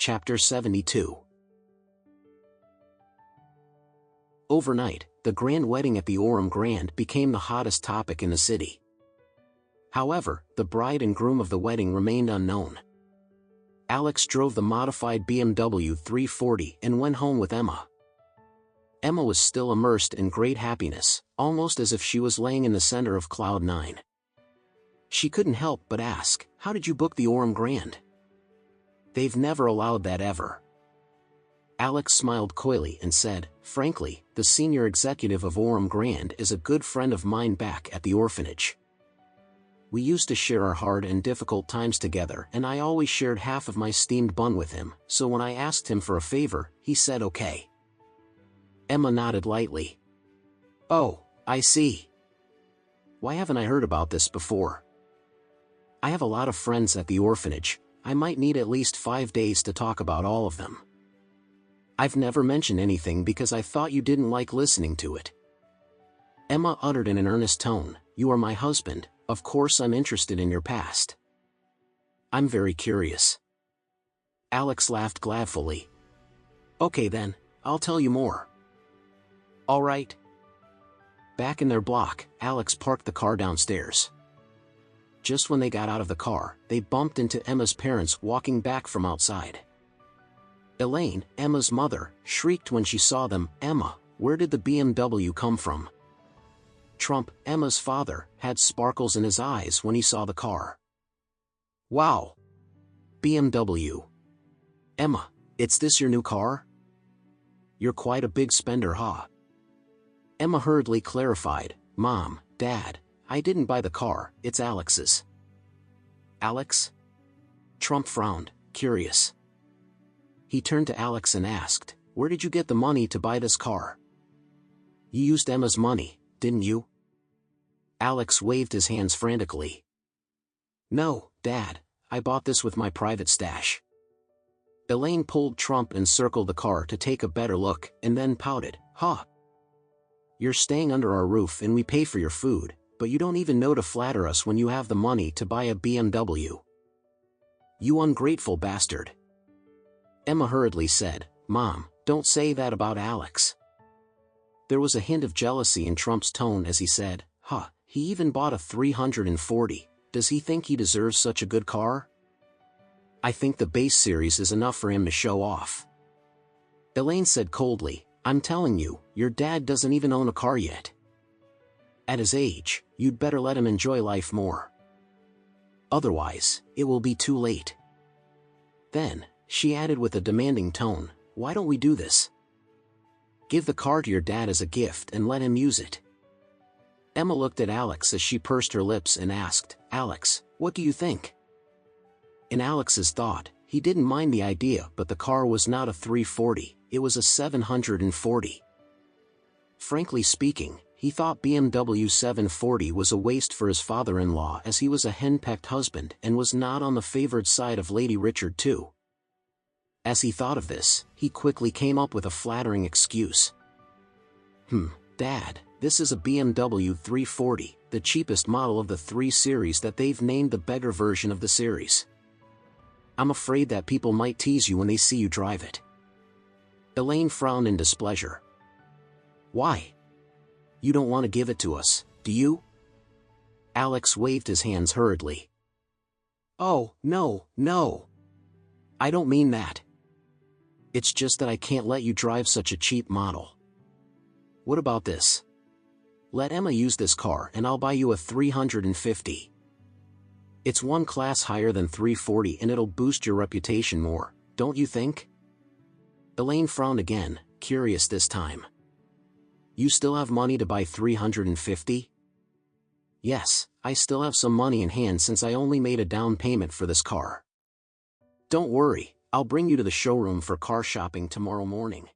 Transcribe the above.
Chapter 72. Overnight, the grand wedding at the Orem Grand became the hottest topic in the city. However, the bride and groom of the wedding remained unknown. Alex drove the modified BMW 340 and went home with Emma. Emma was still immersed in great happiness, almost as if she was laying in the center of Cloud 9. She couldn't help but ask, "How did you book the Orem Grand? They've never allowed that ever." Alex smiled coyly and said, "Frankly, the senior executive of Orem Grand is a good friend of mine back at the orphanage. We used to share our hard and difficult times together, and I always shared half of my steamed bun with him, so when I asked him for a favor, he said okay." Emma nodded lightly. "Oh, I see. Why haven't I heard about this before? I have a lot of friends at the orphanage. I might need at least 5 days to talk about all of them. I've never mentioned anything because I thought you didn't like listening to it." Emma uttered in an earnest tone, "You are my husband, of course I'm interested in your past. I'm very curious." Alex laughed gleefully. "Okay then, I'll tell you more." "All right." Back in their block, Alex parked the car downstairs. Just when they got out of the car, they bumped into Emma's parents walking back from outside. Elaine, Emma's mother, shrieked when she saw them. "Emma, where did the BMW come from?" Trump, Emma's father, had sparkles in his eyes when he saw the car. "Wow! BMW. Emma, it's this your new car? You're quite a big spender, huh?" Emma hurriedly clarified, "Mom, Dad, I didn't buy the car, it's Alex's." "Alex?" Trump frowned, curious. He turned to Alex and asked, "Where did you get the money to buy this car? You used Emma's money, didn't you?" Alex waved his hands frantically. "No, Dad, I bought this with my private stash." Elaine pulled Trump and circled the car to take a better look, and then pouted, "Huh. You're staying under our roof and we pay for your food, but you don't even know to flatter us when you have the money to buy a BMW. You ungrateful bastard." Emma hurriedly said, "Mom, don't say that about Alex." There was a hint of jealousy in Trump's tone as he said, "Huh, he even bought a 340, does he think he deserves such a good car? I think the base series is enough for him to show off." Elaine said coldly, "I'm telling you, your dad doesn't even own a car yet. At his age, you'd better let him enjoy life more. Otherwise, it will be too late." Then, she added with a demanding tone, "Why don't we do this? Give the car to your dad as a gift and let him use it." Emma looked at Alex as she pursed her lips and asked, "Alex, what do you think?" In Alex's thought, he didn't mind the idea, but the car was not a 340, it was a 740. Frankly speaking, he thought BMW 740 was a waste for his father-in-law as he was a henpecked husband and was not on the favored side of Lady Richard too. As he thought of this, he quickly came up with a flattering excuse. Dad, this is a BMW 340, the cheapest model of the 3 Series that they've named the beggar version of the series. I'm afraid that people might tease you when they see you drive it." Elaine frowned in displeasure. "Why? You don't want to give it to us, do you?" Alex waved his hands hurriedly. "Oh, no, no. I don't mean that. It's just that I can't let you drive such a cheap model. What about this? Let Emma use this car and I'll buy you a 350. It's one class higher than 340 and it'll boost your reputation more, don't you think?" Elaine frowned again, curious this time. "You still have money to buy 350? "Yes, I still have some money in hand since I only made a down payment for this car. Don't worry, I'll bring you to the showroom for car shopping tomorrow morning."